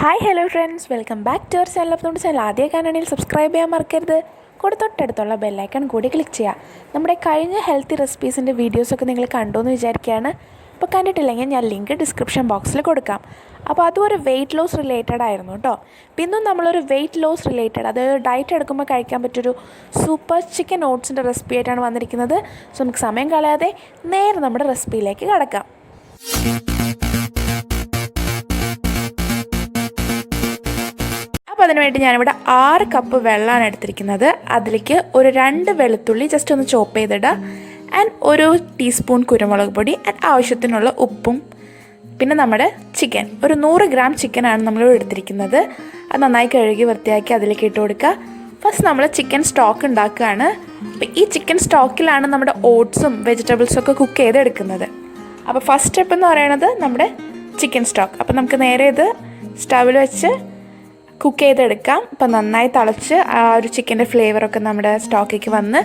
Hi hello friends, welcome back to our channel. അപ്പോൾ നമ്മുടെ channel ആദ്യമായിട്ടാണെങ്കിൽ subscribe ചെയ്യാൻ മറക്കരുത്. കൂടെ തൊട്ടടുത്തുള്ള ബെല്ലൈക്കൺ കൂടി ക്ലിക്ക് ചെയ്യുക. നമ്മുടെ കഴിഞ്ഞ ഹെൽത്തി റെസിപ്പീസിൻ്റെ വീഡിയോസൊക്കെ നിങ്ങൾ കണ്ടുവെന്ന് വിചാരിക്കുകയാണ്. അപ്പോൾ കണ്ടിട്ടില്ലെങ്കിൽ ഞാൻ ലിങ്ക് ഡിസ്ക്രിപ്ഷൻ ബോക്സിൽ കൊടുക്കാം. അപ്പോൾ അതും ഒരു വെയിറ്റ് ലോസ് റിലേറ്റഡ് ആയിരുന്നു കേട്ടോ. പിന്നും നമ്മളൊരു വെയിറ്റ് ലോസ് റിലേറ്റഡ്, അതായത് ഡയറ്റ് എടുക്കുമ്പോൾ കഴിക്കാൻ പറ്റിയൊരു സൂപ്പർ ചിക്കൻ ഓട്സിൻ്റെ റെസിപ്പി ആയിട്ടാണ് വന്നിരിക്കുന്നത്. സോ നമുക്ക് സമയം കളയാതെ നേരെ നമ്മുടെ റെസിപ്പിയിലേക്ക് കടക്കാം. അപ്പോൾ അതിനുവേണ്ടി ഞാനിവിടെ 6 കപ്പ് വെള്ളമാണ് എടുത്തിരിക്കുന്നത്. അതിലേക്ക് ഒരു 2 വെളുത്തുള്ളി ജസ്റ്റ് ഒന്ന് ചോപ്പ് ചെയ്തിടുക, ആൻഡ് ഒരു ടീസ്പൂൺ കുരുമുളക് പൊടി, ആൻഡ് ആവശ്യത്തിനുള്ള ഉപ്പും, പിന്നെ നമ്മുടെ ചിക്കൻ ഒരു 100 ഗ്രാം ചിക്കനാണ് നമ്മൾ എടുത്തിരിക്കുന്നത്. അത് നന്നായി കഴുകി വൃത്തിയാക്കി അതിലേക്ക് ഇട്ട് കൊടുക്കുക. ഫസ്റ്റ് നമ്മൾ ചിക്കൻ സ്റ്റോക്ക് ഉണ്ടാക്കുകയാണ്. അപ്പോൾ ഈ ചിക്കൻ സ്റ്റോക്കിലാണ് നമ്മുടെ ഓട്സും വെജിറ്റബിൾസൊക്കെ കുക്ക് ചെയ്തെടുക്കുന്നത്. അപ്പോൾ ഫസ്റ്റ് സ്റ്റെപ്പ് എന്ന് പറയുന്നത് നമ്മുടെ ചിക്കൻ സ്റ്റോക്ക്. അപ്പോൾ നമുക്ക് നേരെ ഇത് സ്റ്റവിൽ വെച്ച് കുക്ക് ചെയ്തെടുക്കാം. അപ്പം നന്നായി തിളച്ച് ആ ഒരു ചിക്കൻ്റെ ഫ്ലേവറൊക്കെ നമ്മുടെ സ്റ്റോക്കിലേക്ക് വന്ന്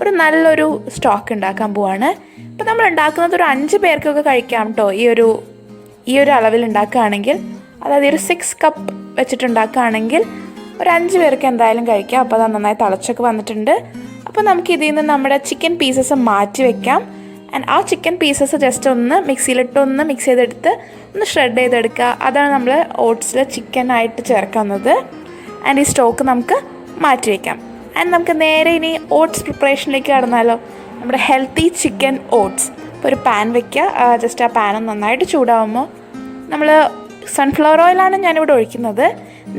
ഒരു നല്ലൊരു സ്റ്റോക്ക് ഉണ്ടാക്കാൻ പോവാണ്. ഇപ്പം നമ്മൾ ഉണ്ടാക്കുന്നത് ഒരു 5 പേർക്കൊക്കെ കഴിക്കാം കേട്ടോ. ഈ ഒരു അളവിൽ ഉണ്ടാക്കുകയാണെങ്കിൽ, അതായത് ഒരു 6 കപ്പ് വെച്ചിട്ടുണ്ടാക്കുകയാണെങ്കിൽ ഒരു 5 പേർക്ക് എന്തായാലും കഴിക്കാം. അപ്പോൾ അത് നന്നായി തിളച്ചൊക്കെ വന്നിട്ടുണ്ട്. അപ്പോൾ നമുക്ക് ഇതിൽ നിന്ന് നമ്മുടെ ചിക്കൻ പീസസ് മാറ്റി വെക്കാം. ആൻഡ് ആ ചിക്കൻ പീസസ് ജസ്റ്റ് ഒന്ന് മിക്സിയിലിട്ടൊന്ന് മിക്സ് ചെയ്തെടുത്ത് ഒന്ന് ഷ്രെഡ് ചെയ്തെടുക്കുക. അതാണ് നമ്മൾ ഓട്സിൽ ചിക്കനായിട്ട് ചേർക്കുന്നത്. ആൻഡ് ഈ സ്റ്റോക്ക് നമുക്ക് മാറ്റി വയ്ക്കാം. ആൻഡ് നമുക്ക് നേരെ ഇനി ഓട്സ് പ്രിപ്പറേഷനിലേക്ക് കടന്നാലോ. നമ്മുടെ ഹെൽത്തി ചിക്കൻ ഓട്സ്. ഇപ്പോൾ ഒരു പാൻ വയ്ക്കുക. ജസ്റ്റ് ആ പാൻ നന്നായിട്ട് ചൂടാവുമ്പോൾ നമ്മൾ സൺഫ്ലവർ ഓയിലാണ് ഞാനിവിടെ ഒഴിക്കുന്നത്.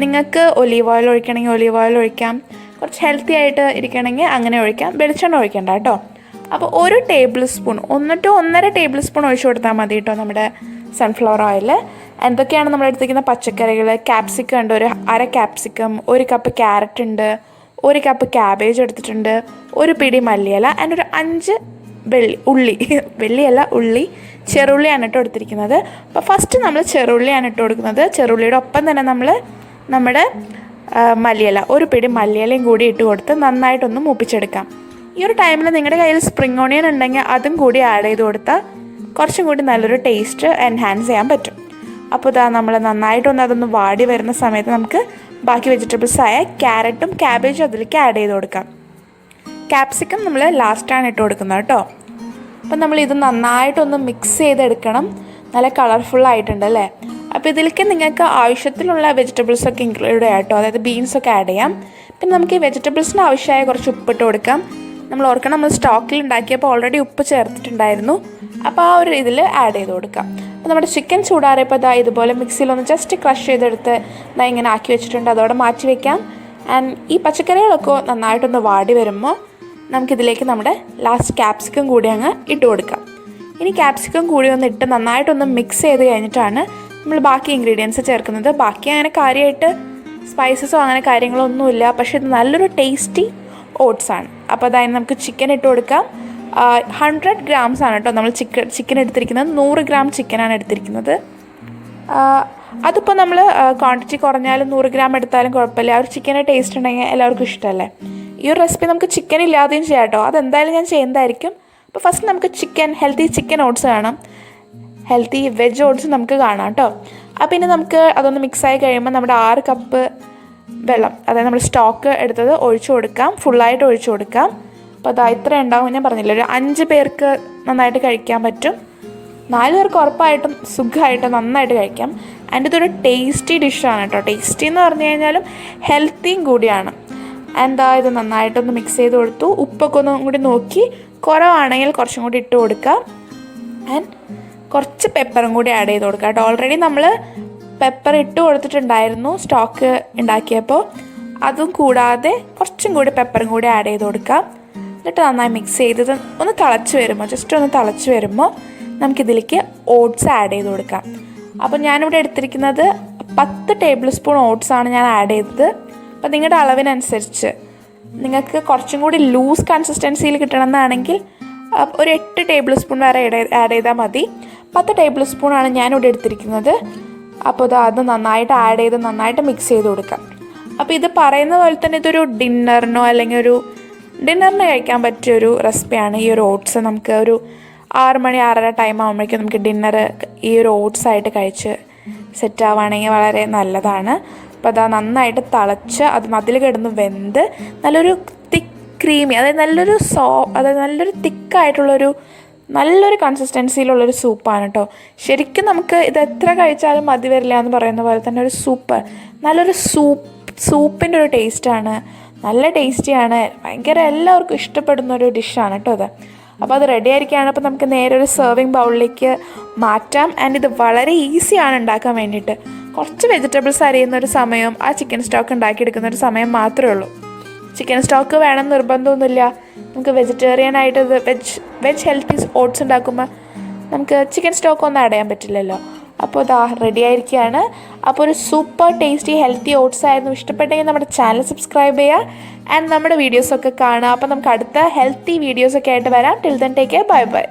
നിങ്ങൾക്ക് ഒലീവ് ഓയിൽ ഒഴിക്കണമെങ്കിൽ ഒലീവ് ഓയിൽ ഒഴിക്കാം. കുറച്ച് ഹെൽത്തി ആയിട്ട് ഇരിക്കണമെങ്കിൽ അങ്ങനെ ഒഴിക്കാം. വെളിച്ചെണ്ണ ഒഴിക്കണ്ട കേട്ടോ. അപ്പോൾ 1 table spoon, 1 to 1.5 table spoon ഒഴിച്ചു കൊടുത്താൽ മതി കേട്ടോ നമ്മുടെ സൺഫ്ലവർ ഓയിൽ. എന്തൊക്കെയാണ് നമ്മൾ എടുത്തിരിക്കുന്ന പച്ചക്കറികൾ? ക്യാപ്സിക്കം ഉണ്ട്, ഒരു 1/2 ക്യാപ്സിക്കം, 1 കപ്പ് ക്യാരറ്റ് ഉണ്ട്, 1 കപ്പ് ക്യാബേജ് എടുത്തിട്ടുണ്ട്, 1 പിടി മല്ലിയില, ആൻഡ് ഒരു 5 ഉള്ളി, ചെറുള്ളിയാണ് ഇട്ട് കൊടുത്തിരിക്കുന്നത്. അപ്പോൾ ഫസ്റ്റ് നമ്മൾ ചെറുള്ളിയാണ് ഇട്ട് കൊടുക്കുന്നത്. ചെറുള്ളിയുടെ ഒപ്പം തന്നെ നമ്മൾ നമ്മുടെ മല്ലിയില, 1 പിടി മല്ലിയിലയും കൂടി ഇട്ട് കൊടുത്ത് നന്നായിട്ടൊന്ന് മൂപ്പിച്ചെടുക്കാം. ഈ ഒരു ടൈമിൽ നിങ്ങളുടെ കയ്യിൽ സ്പ്രിംഗ് ഓണിയൻ ഉണ്ടെങ്കിൽ അതും കൂടി ആഡ് ചെയ്ത് കൊടുത്താൽ കുറച്ചും കൂടി നല്ലൊരു ടേസ്റ്റ് എൻഹാൻസ് ചെയ്യാൻ പറ്റും. അപ്പോൾ ഇതാ നമ്മൾ നന്നായിട്ടൊന്ന് അതൊന്ന് വാടി വരുന്ന സമയത്ത് നമുക്ക് ബാക്കി വെജിറ്റബിൾസായ ക്യാരറ്റും ക്യാബേജും അതിലേക്ക് ആഡ് ചെയ്ത് കൊടുക്കാം. ക്യാപ്സിക്കം നമ്മൾ ലാസ്റ്റാണ് ഇട്ട് കൊടുക്കുന്നത് കേട്ടോ. അപ്പം നമ്മളിത് നന്നായിട്ടൊന്ന് മിക്സ് ചെയ്തെടുക്കണം. നല്ല കളർഫുള്ളായിട്ടുണ്ട് അല്ലേ. അപ്പോൾ ഇതിലേക്ക് നിങ്ങൾക്ക് ആവശ്യത്തിലുള്ള വെജിറ്റബിൾസൊക്കെ ഇൻക്ലൂഡ് ചെയ്യാം കേട്ടോ. അതായത് ബീൻസൊക്കെ ആഡ് ചെയ്യാം. പിന്നെ നമുക്ക് ഈ വെജിറ്റബിൾസിന് ആവശ്യമായ കുറച്ച് ഉപ്പിട്ട് കൊടുക്കാം. നമ്മൾ ഓർക്കണം, നമ്മൾ സ്റ്റോക്കിൽ ഉണ്ടാക്കിയപ്പോൾ ഓൾറെഡി ഉപ്പ് ചേർത്തിട്ടുണ്ടായിരുന്നു. അപ്പോൾ ആ ഒരു ഇതിൽ ആഡ് ചെയ്ത് കൊടുക്കാം. അപ്പോൾ നമ്മുടെ ചിക്കൻ ചൂടാറിയപ്പോൾ ഇതാ ഇതുപോലെ മിക്സിയിലൊന്ന് ജസ്റ്റ് ക്രഷ് ചെയ്തെടുത്ത് ഇതാ ഇങ്ങനെ ആക്കി വെച്ചിട്ടുണ്ട്. അതോടെ മാറ്റി വയ്ക്കാം. ആൻഡ് ഈ പച്ചക്കറികളൊക്കെ നന്നായിട്ടൊന്ന് വാടി വരുമ്പോൾ നമുക്കിതിലേക്ക് നമ്മുടെ ലാസ്റ്റ് ക്യാപ്സിക്കം കൂടി അങ്ങ് ഇട്ട് കൊടുക്കാം. ഇനി ക്യാപ്സിക്കം കൂടി ഒന്ന് ഇട്ട് നന്നായിട്ടൊന്ന് മിക്സ് ചെയ്ത് കഴിഞ്ഞിട്ടാണ് നമ്മൾ ബാക്കി ഇൻഗ്രീഡിയൻസ് ചേർക്കുന്നത്. ബാക്കി അങ്ങനെ കാര്യമായിട്ട് സ്പൈസസോ അങ്ങനെ കാര്യങ്ങളോ ഒന്നുമില്ല. പക്ഷേ ഇത് നല്ലൊരു ടേസ്റ്റി ഓട്സാണ്. അപ്പോൾ അതായത് നമുക്ക് ചിക്കൻ ഇട്ട് കൊടുക്കാം. 100 ഗ്രാംസ് ആണ് കേട്ടോ നമ്മൾ ചിക്കൻ എടുത്തിരിക്കുന്നത്. 100 ഗ്രാം ചിക്കനാണ് എടുത്തിരിക്കുന്നത്. അതിപ്പോൾ നമ്മൾ ക്വാണ്ടിറ്റി കുറഞ്ഞാലും 100 ഗ്രാം എടുത്താലും കുഴപ്പമില്ല. ആ ഒരു ചിക്കൻ്റെ ടേസ്റ്റ് ഉണ്ടെങ്കിൽ എല്ലാവർക്കും ഇഷ്ടമല്ലേ. ഈ ഒരു റെസിപ്പി നമുക്ക് ചിക്കൻ ഇല്ലാതെയും ചെയ്യാം കേട്ടോ. അതെന്തായാലും ഞാൻ ചെയ്യുന്നതായിരിക്കും. അപ്പോൾ ഫസ്റ്റ് നമുക്ക് ഹെൽത്തി ചിക്കൻ ഓട്സ് കാണാം, ഹെൽത്തി വെജ് ഓട്സ് നമുക്ക് കാണാം കേട്ടോ. അപ്പോൾ ഇനി നമുക്ക് അതൊന്ന് മിക്സായി കഴിയുമ്പോൾ നമ്മുടെ 6 കപ്പ് വെള്ളം, അതായത് നമ്മൾ സ്റ്റോക്ക് എടുത്തത് ഒഴിച്ചു കൊടുക്കാം. ഫുള്ളായിട്ട് ഒഴിച്ചു കൊടുക്കാം. അപ്പോൾ അത് ഇത്ര ഉണ്ടാവും. ഞാൻ പറഞ്ഞില്ല, ഒരു 5 പേർക്ക് നന്നായിട്ട് കഴിക്കാൻ പറ്റും. 4 പേർക്ക് ഉറപ്പായിട്ടും സുഖമായിട്ട് നന്നായിട്ട് കഴിക്കാം. ആൻഡ് ഇതൊരു ടേസ്റ്റി ഡിഷാണ് കേട്ടോ. ടേസ്റ്റി എന്ന് പറഞ്ഞു കഴിഞ്ഞാലും ഹെൽത്തിയും കൂടിയാണ്. എന്താ ഇത് നന്നായിട്ടൊന്ന് മിക്സ് ചെയ്ത് കൊടുത്തു. ഉപ്പൊക്കെ ഒന്നും കൂടി നോക്കി, കുറവാണെങ്കിൽ കുറച്ചും കൂടി ഇട്ട് കൊടുക്കാം. ആൻഡ് കുറച്ച് പെപ്പറും കൂടി ആഡ് ചെയ്ത് കൊടുക്കാം കേട്ടോ. ഓൾറെഡി നമ്മൾ പെപ്പർ ഇട്ട് കൊടുത്തിട്ടുണ്ടായിരുന്നു സ്റ്റോക്ക് ഉണ്ടാക്കിയപ്പോൾ. അതും കൂടാതെ കുറച്ചും കൂടി പെപ്പറും കൂടി ആഡ് ചെയ്ത് കൊടുക്കാം. എന്നിട്ട് നന്നായി മിക്സ് ചെയ്തത് ഒന്ന് തിളച്ച് വരുമ്പോൾ, ജസ്റ്റ് ഒന്ന് തിളച്ച് വരുമ്പോൾ നമുക്കിതിലേക്ക് ഓട്സ് ആഡ് ചെയ്ത് കൊടുക്കാം. അപ്പോൾ ഞാനിവിടെ എടുത്തിരിക്കുന്നത് 10 ടേബിൾ സ്പൂൺ ഓട്സാണ് ഞാൻ ആഡ് ചെയ്തത്. അപ്പോൾ നിങ്ങളുടെ അളവിനനുസരിച്ച് നിങ്ങൾക്ക് കുറച്ചും കൂടി ലൂസ് കൺസിസ്റ്റൻസിയിൽ കിട്ടണമെന്നാണെങ്കിൽ ഒരു 8 ടേബിൾ സ്പൂൺ വരെ ആഡ് ചെയ്താൽ മതി. 10 ടേബിൾ സ്പൂണാണ് ഞാനിവിടെ എടുത്തിരിക്കുന്നത്. അപ്പോൾ അത് നന്നായിട്ട് ആഡ് ചെയ്ത് നന്നായിട്ട് മിക്സ് ചെയ്ത് കൊടുക്കാം. അപ്പോൾ ഇത് പറയുന്ന പോലെ തന്നെ ഇതൊരു ഡിന്നറിനോ അല്ലെങ്കിൽ ഒരു ഡിന്നറിന് കഴിക്കാൻ പറ്റിയൊരു റെസിപ്പിയാണ്. ഈ ഒരു ഓട്സ് നമുക്ക് ഒരു 6 മണി 6:30 ടൈം ആകുമ്പോഴേക്കും നമുക്ക് ഡിന്നർ ഈ ഒരു ഓട്സായിട്ട് കഴിച്ച് സെറ്റ് ആവുകയാണെങ്കിൽ വളരെ നല്ലതാണ്. അപ്പോൾ അതാ നന്നായിട്ട് തിളച്ച് അത് അതിൽ കിടന്ന് വെന്ത് നല്ലൊരു തിക്ക് ക്രീമി, അതായത് നല്ലൊരു തിക്കായിട്ടുള്ളൊരു നല്ലൊരു കൺസിസ്റ്റൻസിയിലുള്ളൊരു സൂപ്പാണ് കേട്ടോ. ശരിക്കും നമുക്ക് ഇത് എത്ര കഴിച്ചാലും മതി വരില്ല എന്ന് പറയുന്ന പോലെ തന്നെ ഒരു നല്ലൊരു സൂപ്പിൻ്റെ ഒരു ടേസ്റ്റാണ്. നല്ല ടേസ്റ്റിയാണ്, ഭയങ്കര എല്ലാവർക്കും ഇഷ്ടപ്പെടുന്ന ഒരു ഡിഷാണ് കേട്ടോ അത്. അപ്പോൾ അത് റെഡി ആയിരിക്കുകയാണ്. അപ്പോൾ നമുക്ക് നേരെ ഒരു സെർവിങ് ബൗളിലേക്ക് മാറ്റാം. ആൻഡ് ഇത് വളരെ ഈസിയാണ് ഉണ്ടാക്കാൻ വേണ്ടിയിട്ട്. കുറച്ച് വെജിറ്റബിൾസ് അരിയുന്ന ഒരു സമയം, ആ ചിക്കൻ സ്റ്റോക്ക് ഉണ്ടാക്കിയെടുക്കുന്ന ഒരു സമയം മാത്രമേ ഉള്ളൂ. ചിക്കൻ സ്റ്റോക്ക് വേണം നിർബന്ധമൊന്നുമില്ല. നമുക്ക് വെജിറ്റേറിയൻ ആയിട്ട് വെജ് ഹെൽത്തി ഓട്സ് ഉണ്ടാക്കുമ്പോൾ നമുക്ക് ചിക്കൻ സ്റ്റോക്ക് ഒന്നും ആഡ് ചെയ്യാൻ പറ്റില്ലല്ലോ. അപ്പോൾ ഇതാ റെഡി ആയിരിക്കുകയാണ്. അപ്പോൾ ഒരു സൂപ്പർ ടേസ്റ്റി ഹെൽത്തി ഓട്സ് ആയിരുന്നു. ഇഷ്ടപ്പെട്ടെങ്കിൽ നമ്മുടെ ചാനൽ സബ്സ്ക്രൈബ് ചെയ്യുക ആൻഡ് നമ്മുടെ വീഡിയോസൊക്കെ കാണുക. അപ്പോൾ നമുക്ക് അടുത്ത ഹെൽത്തി വീഡിയോസൊക്കെ ആയിട്ട് വരാം. Till then take care, bye bye.